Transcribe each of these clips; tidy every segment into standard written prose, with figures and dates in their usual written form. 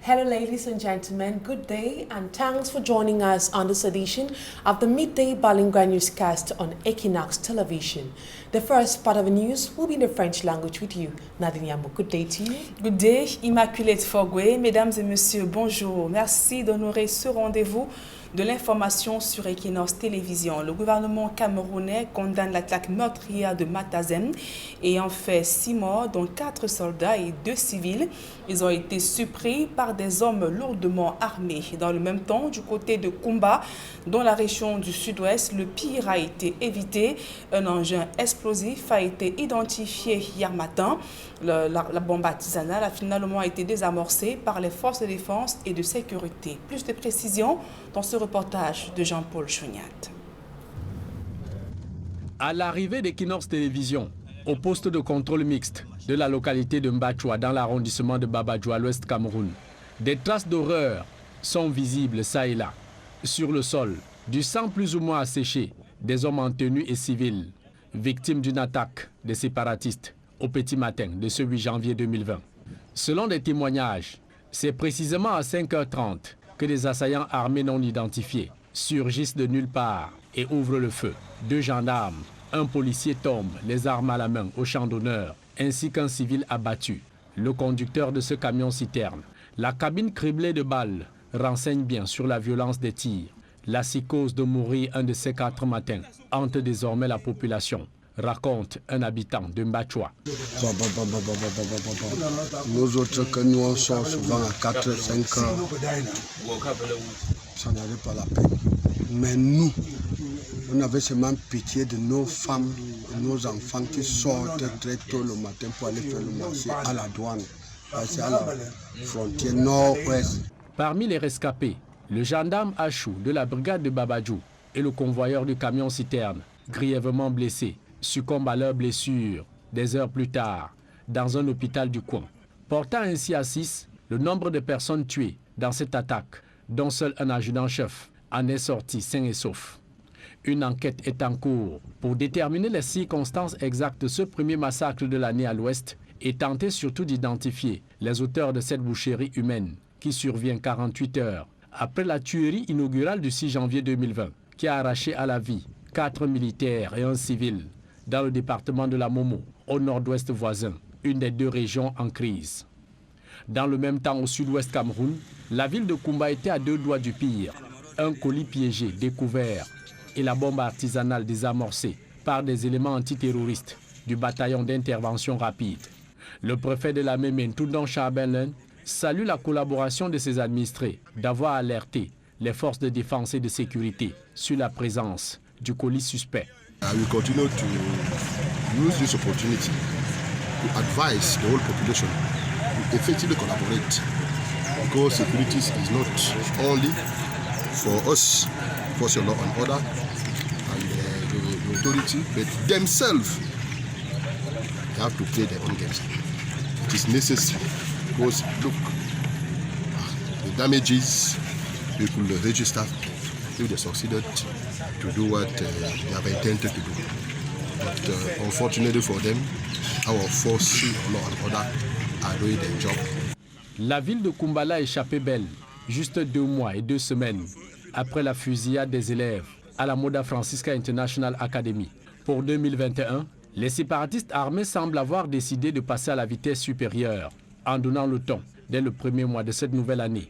Hello ladies and gentlemen, good day and thanks for joining us on this edition of the Midday Balingua Newscast on Equinox Television. The first part of the news will be in the French language with you. Nadine Yambo, good day to you. Good day, Immaculate Fogwe. Mesdames et messieurs, bonjour. Merci d'honorer ce rendez-vous de l'information sur Equinox Télévision. Le gouvernement camerounais condamne l'attaque meurtrière de Matazem et en fait 6 morts, dont 4 soldats et 2 civils. Ils ont été surpris par des hommes lourdement armés. Dans le même temps, du côté de Kumba, dans la région du sud-ouest, le pire a été évité. Un engin explosif a été identifié hier matin. La bombe artisanale a finalement été désamorcée par les forces de défense et de sécurité. Plus de précisions dans ce reportage de Jean-Paul Chouniat. À l'arrivée d'Equinox Télévision, au poste de contrôle mixte de la localité de Mbachwa dans l'arrondissement de Babadjou à l'ouest Cameroun, des traces d'horreur sont visibles ça et là. Sur le sol, du sang plus ou moins asséché, des hommes en tenue et civils, victimes d'une attaque des séparatistes au petit matin de ce 8 janvier 2020. Selon des témoignages, c'est précisément à 5h30 que des assaillants armés non identifiés surgissent de nulle part et ouvrent le feu. 2 gendarmes, un policier tombe, les armes à la main, au champ d'honneur, ainsi qu'un civil abattu, le conducteur de ce camion-citerne. La cabine criblée de balles renseigne bien sur la violence des tirs. La psychose de mourir un de ces 4 matins hante désormais la population, raconte un habitant de Mbachwa. Nous autres que nous on sort souvent à 4-5 heures, ça n'avait pas la peine. Mais nous, on avait seulement pitié de nos femmes, de nos enfants qui sortent très tôt le matin pour aller faire le marché à la douane, c'est à la frontière nord-ouest. Parmi les rescapés, le gendarme Achou de la brigade de Babadjou et le convoyeur du camion-citerne, grièvement blessés, succombent à leurs blessures des heures plus tard dans un hôpital du coin, portant ainsi à 6 le nombre de personnes tuées dans cette attaque, dont seul un adjudant-chef en est sorti sain et sauf. Une enquête est en cours pour déterminer les circonstances exactes de ce premier massacre de l'année à l'ouest et tenter surtout d'identifier les auteurs de cette boucherie humaine qui survient 48 heures après la tuerie inaugurale du 6 janvier 2020 qui a arraché à la vie 4 militaires et un civil dans le département de la Momo, au nord-ouest voisin, une des 2 régions en crise. Dans le même temps, au sud-ouest Cameroun, la ville de Kumba était à 2 doigts du pire. Un colis piégé découvert et la bombe artisanale désamorcée par des éléments antiterroristes du bataillon d'intervention rapide. Le préfet de la Mémène, Toudon Charbelen, salue la collaboration de ses administrés d'avoir alerté les forces de défense et de sécurité sur la présence du colis suspect. I will continue to use this opportunity to advise the whole population to effectively collaborate, because security is not only for us, force of law and order, and the authority, but themselves. They have to play their own games. It is necessary because look, the damages people register if they succeeded to do what they have intended to do. But unfortunately for them, our forces of law and order are doing their job. La ville de Kumbala a échappé belle, juste 2 mois et 2 semaines après la fusillade des élèves à la Moda Francisca International Academy. Pour 2021, les séparatistes armés semblent avoir décidé de passer à la vitesse supérieure en donnant le ton dès le premier mois de cette nouvelle année.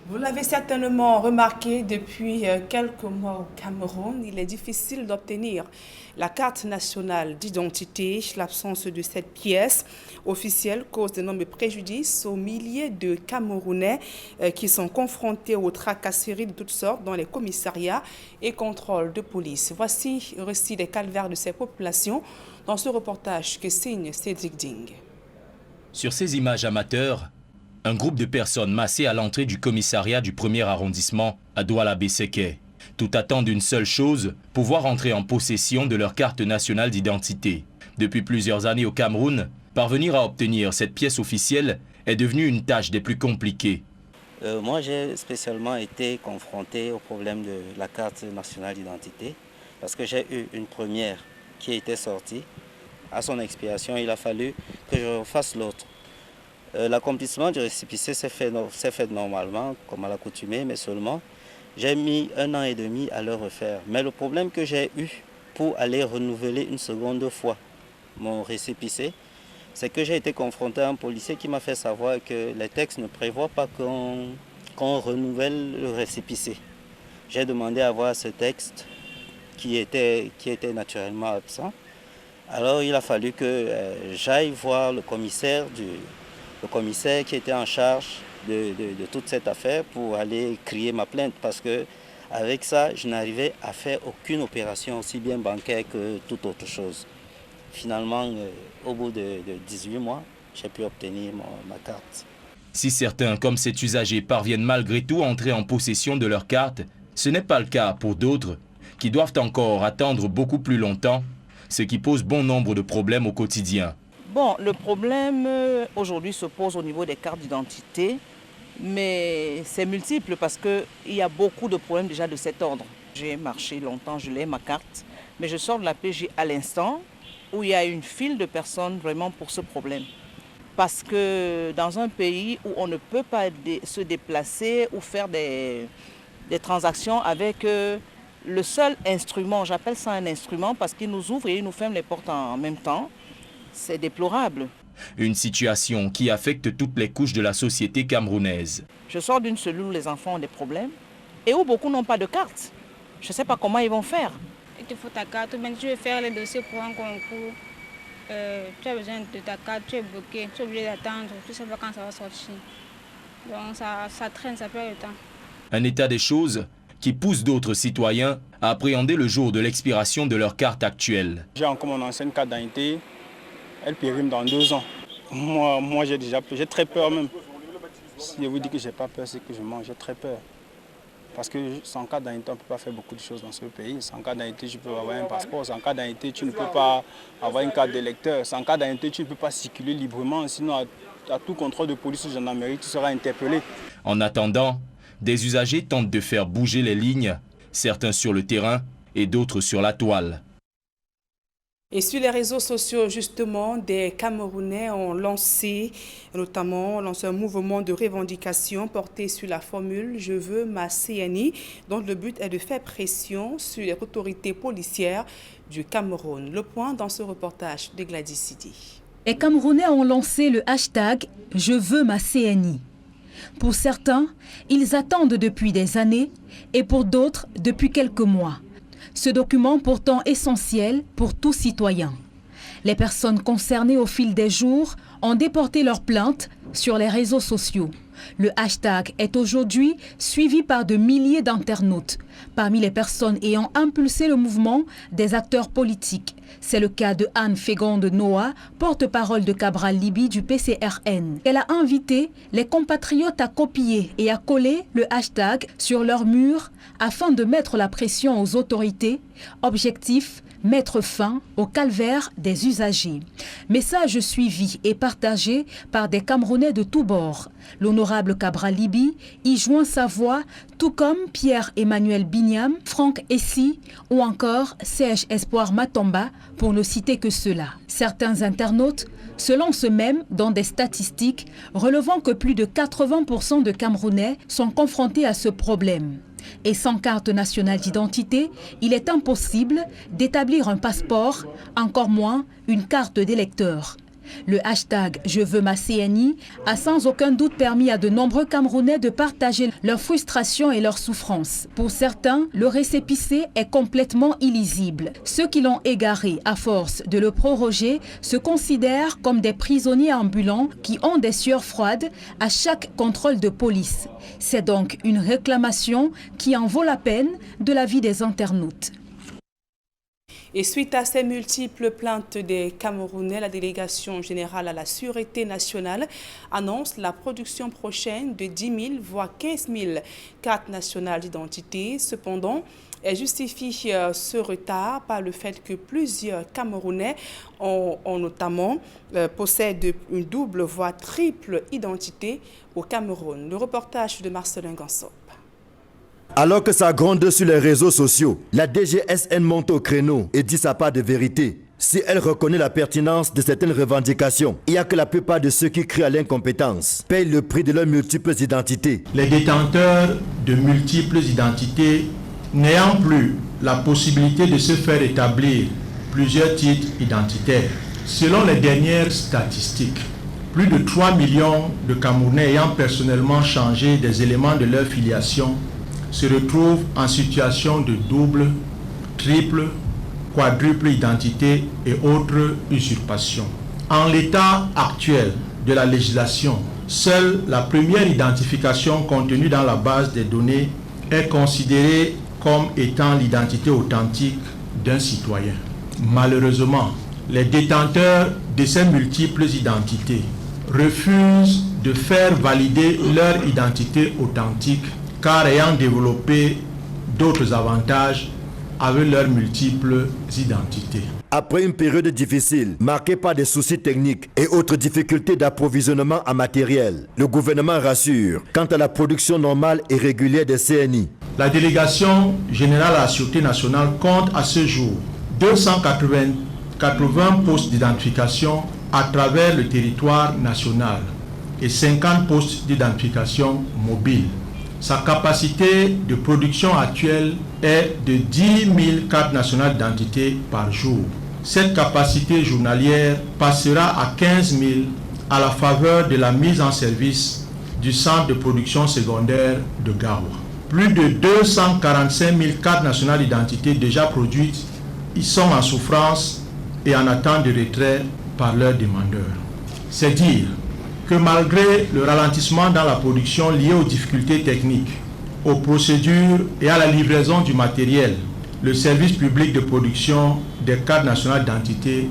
Vous l'avez certainement remarqué, depuis quelques mois au Cameroun, il est difficile d'obtenir la carte nationale d'identité. L'absence de cette pièce officielle cause d'énormes préjudices aux milliers de Camerounais qui sont confrontés aux tracasseries de toutes sortes dans les commissariats et contrôles de police. Voici le récit des calvaires de ces populations dans ce reportage que signe Cédric Ding. Sur ces images amateurs, un groupe de personnes massées à l'entrée du commissariat du 1er arrondissement à Douala-Besseke. Tout attendent une seule chose, pouvoir entrer en possession de leur carte nationale d'identité. Depuis plusieurs années au Cameroun, parvenir à obtenir cette pièce officielle est devenu une tâche des plus compliquées. Moi, j'ai spécialement été confronté au problème de la carte nationale d'identité parce que j'ai eu une première qui était sortie. À son expiration, il a fallu que je refasse l'autre. L'accomplissement du récépissé s'est fait normalement, comme à l'accoutumée, mais seulement j'ai mis 1 an et demi à le refaire. Mais le problème que j'ai eu pour aller renouveler une seconde fois mon récépissé, c'est que j'ai été confronté à un policier qui m'a fait savoir que les textes ne prévoient pas qu'on renouvelle le récépissé. J'ai demandé à voir ce texte qui était naturellement absent. Alors il a fallu que j'aille voir le commissaire qui était en charge de toute cette affaire pour aller crier ma plainte, parce que avec ça, je n'arrivais à faire aucune opération aussi bien bancaire que toute autre chose. Finalement, au bout de 18 mois, j'ai pu obtenir ma carte. Si certains, comme cet usager, parviennent malgré tout à entrer en possession de leur carte, ce n'est pas le cas pour d'autres qui doivent encore attendre beaucoup plus longtemps, ce qui pose bon nombre de problèmes au quotidien. Bon, le problème aujourd'hui se pose au niveau des cartes d'identité, mais c'est multiple parce qu'il y a beaucoup de problèmes déjà de cet ordre. J'ai marché longtemps, je l'ai ma carte, mais je sors de la PJ à l'instant où il y a une file de personnes vraiment pour ce problème. Parce que dans un pays où on ne peut pas se déplacer ou faire des transactions avec le seul instrument, j'appelle ça un instrument parce qu'il nous ouvre et il nous ferme les portes en même temps, c'est déplorable. Une situation qui affecte toutes les couches de la société camerounaise. Je sors d'une cellule où les enfants ont des problèmes et où beaucoup n'ont pas de carte. Je ne sais pas comment ils vont faire. Il te faut ta carte, ou bien tu veux faire les dossiers pour un concours, tu as besoin de ta carte, tu es bloqué, tu es obligé d'attendre, tu ne sais pas quand ça va sortir. Donc ça traîne, ça perd le temps. Un état des choses qui pousse d'autres citoyens à appréhender le jour de l'expiration de leur carte actuelle. J'ai encore mon ancienne carte d'identité, elle périme dans 2 ans. Moi j'ai très peur même. Si je vous dis que je n'ai pas peur, c'est que je mange, j'ai très peur. Parce que sans carte d'identité, on ne peut pas faire beaucoup de choses dans ce pays. Sans carte d'identité, tu peux avoir un passeport. Sans carte d'identité, tu ne peux pas avoir une carte d'électeur. Sans carte d'identité, tu ne peux pas circuler librement. Sinon, à tout contrôle de police ou de gendarmerie, tu seras interpellé. En attendant, des usagers tentent de faire bouger les lignes, certains sur le terrain et d'autres sur la toile. Et sur les réseaux sociaux, justement, des Camerounais ont lancé un mouvement de revendication porté sur la formule « Je veux ma CNI », dont le but est de faire pression sur les autorités policières du Cameroun. Le point dans ce reportage de Gladys Sidi. Les Camerounais ont lancé le hashtag « Je veux ma CNI ». Pour certains, ils attendent depuis des années et pour d'autres, depuis quelques mois. Ce document pourtant essentiel pour tout citoyen. Les personnes concernées au fil des jours ont déporté leurs plaintes sur les réseaux sociaux. Le hashtag est aujourd'hui suivi par de milliers d'internautes. Parmi les personnes ayant impulsé le mouvement, des acteurs politiques. C'est le cas de Anne Fégonde Noah, porte-parole de Cabral Libye du PCRN. Elle a invité les compatriotes à copier et à coller le hashtag sur leur mur afin de mettre la pression aux autorités. Objectif, mettre fin au calvaire des usagers. Message suivi et partagé par des Camerounais de tous bords. L'honorable Cabral Libye y joint sa voix, tout comme Pierre-Emmanuel Bignam, Franck Essi ou encore Serge Espoir Matomba, pour ne citer que ceux-là. Certains internautes se lancent même dans des statistiques relevant que plus de 80% de Camerounais sont confrontés à ce problème. Et sans carte nationale d'identité, il est impossible d'établir un passeport, encore moins une carte d'électeur. Le hashtag « Je veux ma CNI » a sans aucun doute permis à de nombreux Camerounais de partager leurs frustrations et leurs souffrances. Pour certains, le récépissé est complètement illisible. Ceux qui l'ont égaré à force de le proroger se considèrent comme des prisonniers ambulants qui ont des sueurs froides à chaque contrôle de police. C'est donc une réclamation qui en vaut la peine de la vie des internautes. Et suite à ces multiples plaintes des Camerounais, la délégation générale à la sûreté nationale annonce la production prochaine de 10 000 voire 15 000 cartes nationales d'identité. Cependant, elle justifie ce retard par le fait que plusieurs Camerounais possèdent une double voire triple identité au Cameroun. Le reportage de Marcelin Gansop. Alors que ça gronde sur les réseaux sociaux, la DGSN monte au créneau et dit sa part de vérité. Si elle reconnaît la pertinence de certaines revendications, il n'y a que la plupart de ceux qui crient à l'incompétence payent le prix de leurs multiples identités. Les détenteurs de multiples identités n'ayant plus la possibilité de se faire établir plusieurs titres identitaires. Selon les dernières statistiques, plus de 3 millions de Camerounais ayant personnellement changé des éléments de leur filiation se retrouvent en situation de double, triple, quadruple identité et autres usurpations. En l'état actuel de la législation, seule la première identification contenue dans la base des données est considérée comme étant l'identité authentique d'un citoyen. Malheureusement, les détenteurs de ces multiples identités refusent de faire valider leur identité authentique car ayant développé d'autres avantages avec leurs multiples identités. Après une période difficile, marquée par des soucis techniques et autres difficultés d'approvisionnement en matériel, le gouvernement rassure quant à la production normale et régulière des CNI. La délégation générale à la Sûreté nationale compte à ce jour 280 postes d'identification à travers le territoire national et 50 postes d'identification mobiles. Sa capacité de production actuelle est de 10 000 cartes nationales d'identité par jour. Cette capacité journalière passera à 15 000 à la faveur de la mise en service du centre de production secondaire de Gawa. Plus de 245 000 cartes nationales d'identité déjà produites y sont en souffrance et en attente de retrait par leurs demandeurs. C'est dire que malgré le ralentissement dans la production lié aux difficultés techniques, aux procédures et à la livraison du matériel, le service public de production des cartes nationales d'identité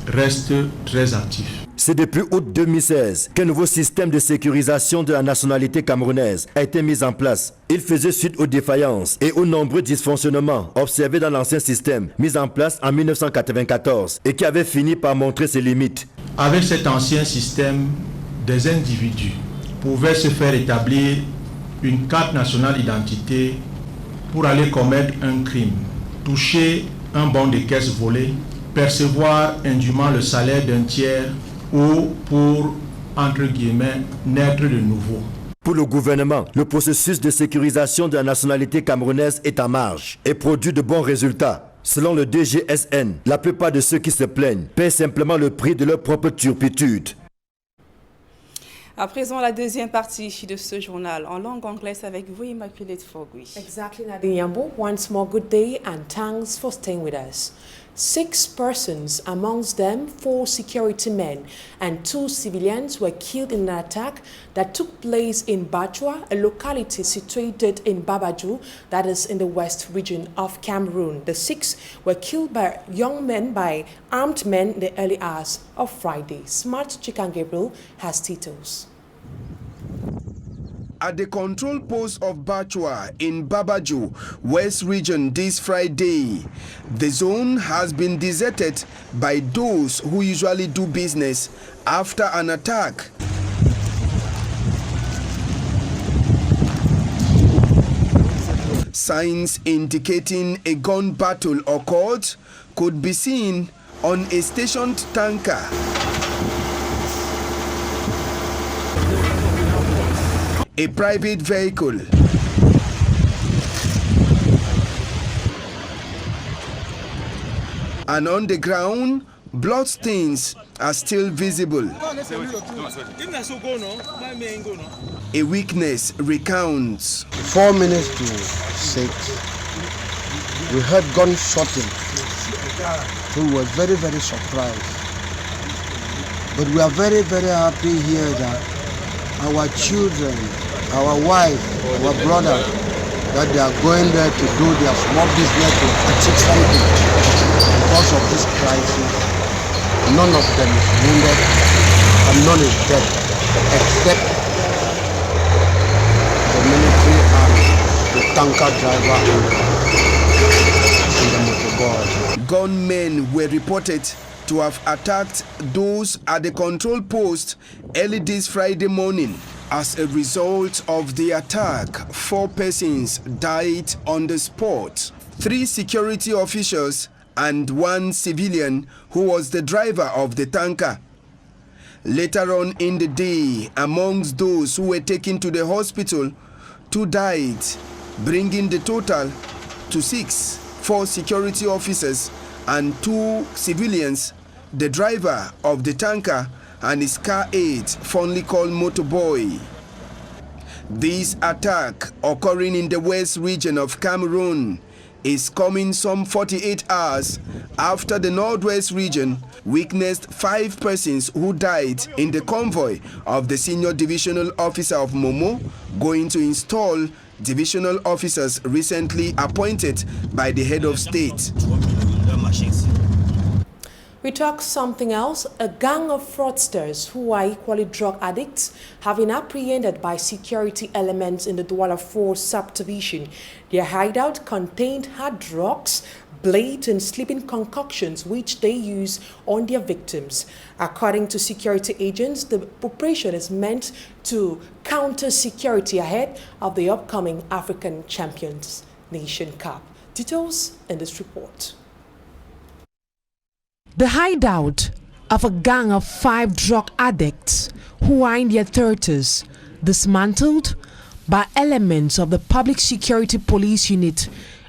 reste très actif. C'est depuis août 2016 qu'un nouveau système de sécurisation de la nationalité camerounaise a été mis en place. Il faisait suite aux défaillances et aux nombreux dysfonctionnements observés dans l'ancien système mis en place en 1994 et qui avait fini par montrer ses limites. Avec cet ancien système, des individus pouvaient se faire établir une carte nationale d'identité pour aller commettre un crime, toucher un bon de caisse volé, percevoir indûment le salaire d'un tiers ou pour, entre guillemets, naître de nouveau. Pour le gouvernement, le processus de sécurisation de la nationalité camerounaise est en marche et produit de bons résultats. Selon le DGSN, la plupart de ceux qui se plaignent paient simplement le prix de leur propre turpitude. À présent, la deuxième partie de ce journal en langue anglaise avec vous, Immaculate Fogui. Exactly, Nadine Yambo. Once more, good day and thanks for staying with us. 6 persons, amongst them 4 security men and 2 civilians, were killed in an attack that took place in Bachua, a locality situated in Babaju, that is in the west region of Cameroon. The 6 were killed by armed men in the early hours of Friday. Smart Chikan Gabriel has details. At the control post of Bachua in Babaju, West Region this Friday, the zone has been deserted by those who usually do business after an attack. Signs indicating a gun battle occurred could be seen on a stationed tanker. A private vehicle, and on the ground, bloodstains are still visible. A witness recounts. 4 minutes to 6, we heard gunshotting. So we were very, very surprised. But we are very, very happy here that our children, our wife, our brother, that they are going there to do their small business to achieve something. Because of this crisis, none of them is wounded and none is dead, except the military and the tanker driver and the motorboy. Gunmen were reported to have attacked those at the control post early this Friday morning. As a result of the attack, 4 persons died on the spot. 3 security officials and one civilian who was the driver of the tanker. Later on in the day, amongst those who were taken to the hospital, 2 died, bringing the total to 6, 4 security officers and 2 civilians, the driver of the tanker and his car aide, fondly called Motorboy. This attack, occurring in the west region of Cameroon, is coming some 48 hours after the northwest region witnessed 5 persons who died in the convoy of the senior divisional officer of Momo going to install divisional officers recently appointed by the head of state. We talk something else. A gang of fraudsters who are equally drug addicts have been apprehended by security elements in the Douala 4 subdivision. Their hideout contained hard drugs, blades and sleeping concoctions which they use on their victims. According to security agents, the operation is meant to counter security ahead of the upcoming African Champions Nation Cup. Details in this report. The hideout of a gang of 5 drug addicts who are in their 30s, dismantled by elements of the Public Security Police Unit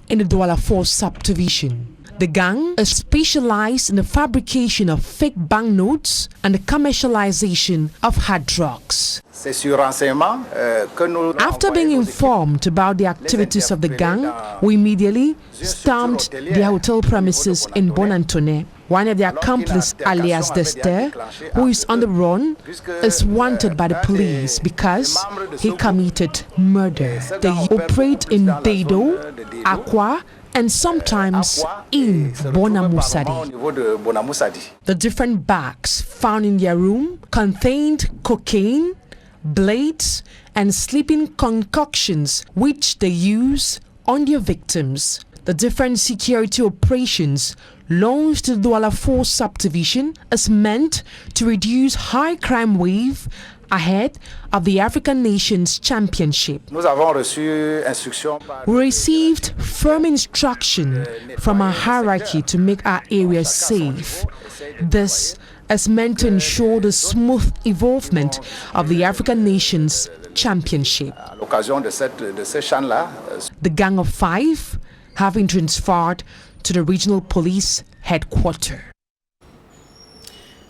in the Douala 4 subdivision. The gang is specialized in the fabrication of fake banknotes and the commercialization of hard drugs. After being informed about the activities of the gang, we immediately stormed their hotel premises in Bonantone. One of the accomplices, alias Dester, who is on the run, is wanted by the police because he committed murder. They operate in Dedo, Aqua, and sometimes in Bonamusadi. The different bags found in their room contained cocaine, blades, and sleeping concoctions which they use on their victims. The different security operations launched in the Douala 4 subdivision is meant to reduce high crime wave ahead of the African Nations Championship. We received firm instruction from our hierarchy to make our areas safe. This is meant to ensure the smooth involvement of the African Nations Championship. The gang of 5 have been transferred to the regional police headquarters.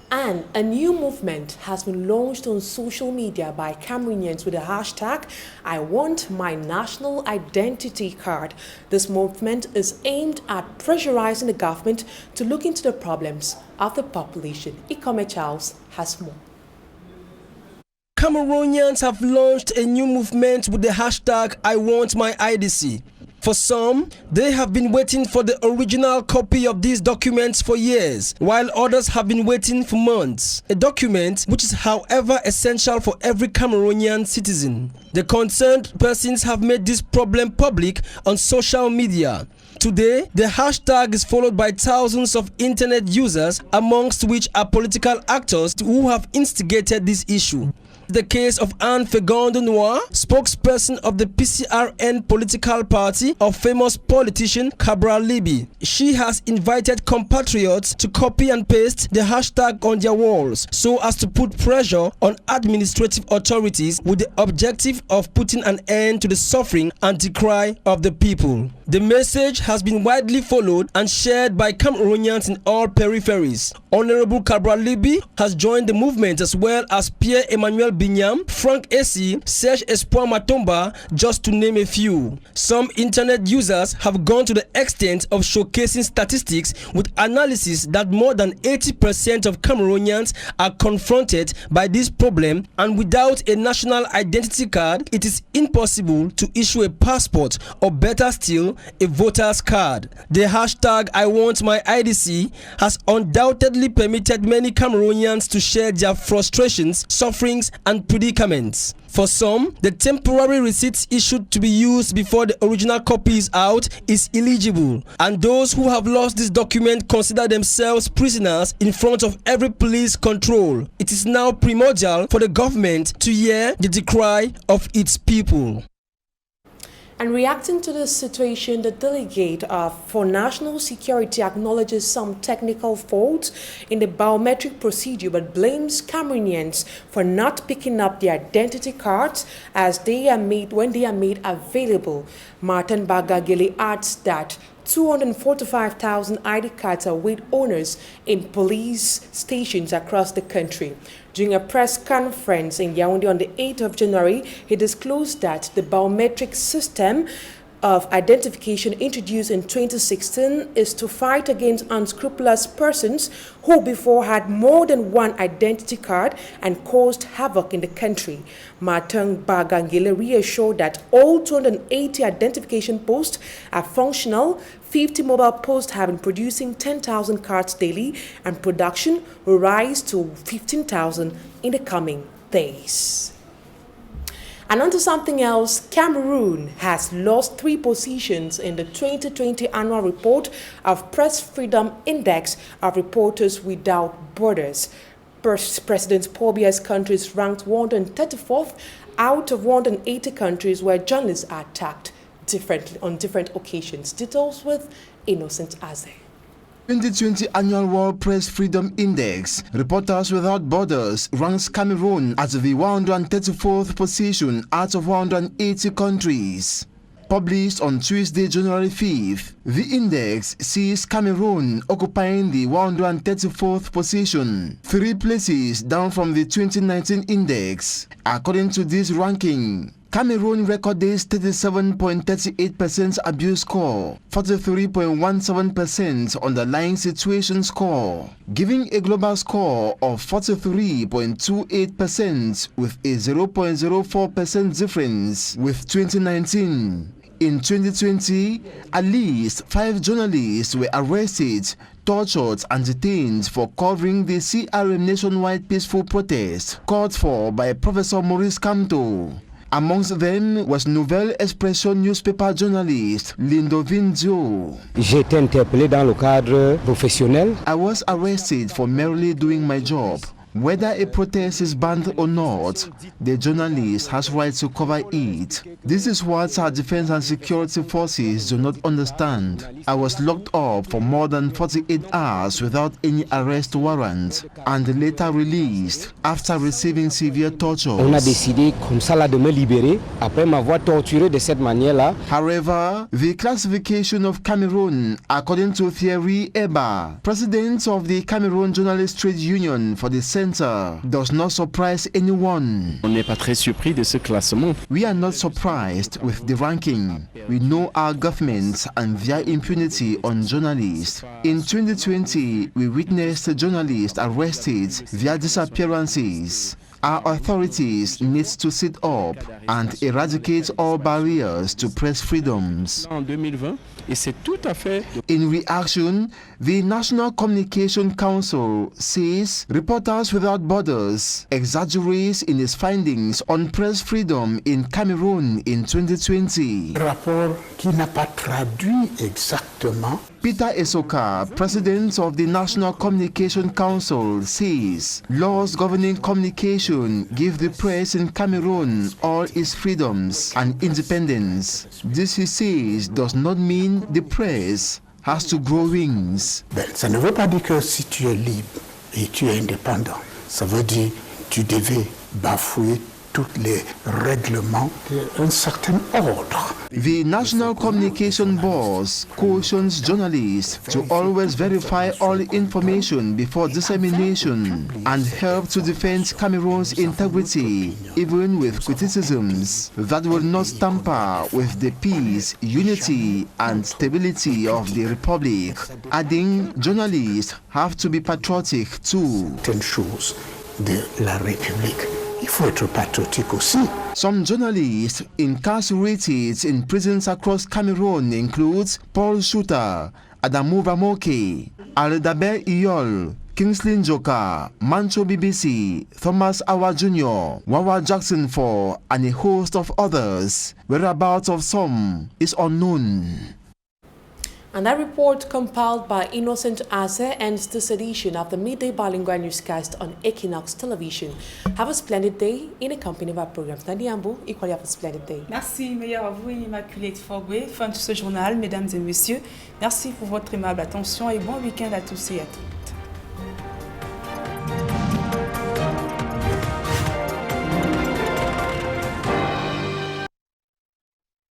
And a new movement has been launched on social media by Cameroonians with the hashtag I want my national identity card. This movement is aimed at pressurizing the government to look into the problems of the population. Ikome Charles has more. Cameroonians have launched a new movement with the hashtag I want my IDC. For some, they have been waiting for the original copy of these documents for years, while others have been waiting for months. A document which is, however, essential for every Cameroonian citizen. The concerned persons have made this problem public on social media. Today, the hashtag is followed by thousands of internet users, amongst which are political actors who have instigated this issue. The case of Anne Fegondo Noir, spokesperson of the PCRN political party of famous politician Cabral Libby. She has invited compatriots to copy and paste the hashtag on their walls so as to put pressure on administrative authorities with the objective of putting an end to the suffering and decry of the people. The message has been widely followed and shared by Cameroonians in all peripheries. Honorable Cabral Libby has joined the movement, as well as Pierre-Emmanuel Binyam, Frank Essi, Serge Espoir Matomba, just to name a few. Some internet users have gone to the extent of showcasing statistics with analysis that more than 80% of Cameroonians are confronted by this problem, and without a national identity card, it is impossible to issue a passport, or better still, a voter's card. The hashtag I want my IDC has undoubtedly permitted many Cameroonians to share their frustrations, sufferings, and predicaments. For some, the temporary receipts issued to be used before the original copy is out is illegible, and those who have lost this document consider themselves prisoners in front of every police control. It is now primordial for the government to hear the decry of its people. And reacting to this situation, the delegate for national security acknowledges some technical faults in the biometric procedure but blames Cameroonians for not picking up their identity cards as when they are made available. Martin Bagagele adds that 245,000 ID cards await owners in police stations across the country. During a press conference in Yaoundé on the 8th of January, he disclosed that the biometric system of identification introduced in 2016 is to fight against unscrupulous persons who before had more than one identity card and caused havoc in the country. Martin Bagangele reassured that all 280 identification posts are functional. 50 mobile posts have been producing 10,000 cards daily, and production will rise to 15,000 in the coming days. And onto something else, Cameroon has lost 3 positions in the 2020 annual report of Press Freedom Index of Reporters Without Borders. President Paul Biya's country is ranked 134th out of 180 countries where journalists are attacked differently on different occasions. Details with Innocent Aze. 2020 Annual World Press Freedom Index, Reporters Without Borders ranks Cameroon at the 134th position out of 180 countries. Published on Tuesday, January 5th, the index sees Cameroon occupying the 134th position, 3 places down from the 2019 index. According to this ranking, Cameroon recorded 37.38% abuse score, 43.17% underlying situation score, giving a global score of 43.28% with a 0.04% difference with 2019. In 2020, at least 5 journalists were arrested, tortured and detained for covering the CRM nationwide peaceful protest called for by Professor Maurice Kamto. Amongst them was Nouvelle Expression newspaper journalist Lindovin Dio. J'ai été interpellé dans le cadre professionnel. I was arrested for merely doing my job. Whether a protest is banned or not, the journalist has rights to cover it. This is what our defense and security forces do not understand. I was locked up for more than 48 hours without any arrest warrant and later released after receiving severe torture. On a décidé comme ça là de me libérer après m'avoir torturé de cette manière-là. However, the classification of Cameroon, according to Thierry Eba, president of the Cameroon Journalist Trade Union for the does not surprise anyone. On n'est pas très surpris de ce classement. We are not surprised with the ranking. We know our governments and their impunity on journalists. In 2020, we witnessed journalists arrested, their disappearances. Our authorities need to sit up and eradicate all barriers to press freedoms. En 2020, et c'est tout à fait. In reaction, the National Communication Council says Reporters Without Borders exaggerates in its findings on press freedom in Cameroon in 2020. Rapport qui n'a pas traduit exactement. Peter Esoka, president of the National Communication Council, says laws governing communication give the press in Cameroon all its freedoms and independence. This, he says, does not mean the press has to grow wings. Ben, ça ne veut pas dire que si tu es libre et tu es indépendant, ça veut dire que tu devais bafouer tous les règlements d'un certain ordre. The National Communication Board cautions journalists to always verify all information before dissemination and help to defend Cameroon's integrity, even with criticisms that will not tamper with the peace, unity and stability of the Republic, adding journalists have to be patriotic too. Certaines choses de la République. Il faut être patriotique aussi. Some journalists incarcerated in prisons across Cameroon include Paul Shuter, Adamu Ramoke, Aldaber Iyol, Kingsley Njoka, Mancho BBC, Thomas Awa Jr., Wawa Jackson 4, and a host of others. Whereabouts of some is unknown. And that report compiled by Innocent Ase ends this edition of the Midday Bilingual Newscast on Equinox Television. Have a splendid day in the company of our programs. Nadiambo, equally have a splendid day. Merci, meilleur à vous, Immaculate Fogwe. Fin de ce journal, mesdames et messieurs. Merci pour votre aimable attention et bon week-end à tous et à toutes.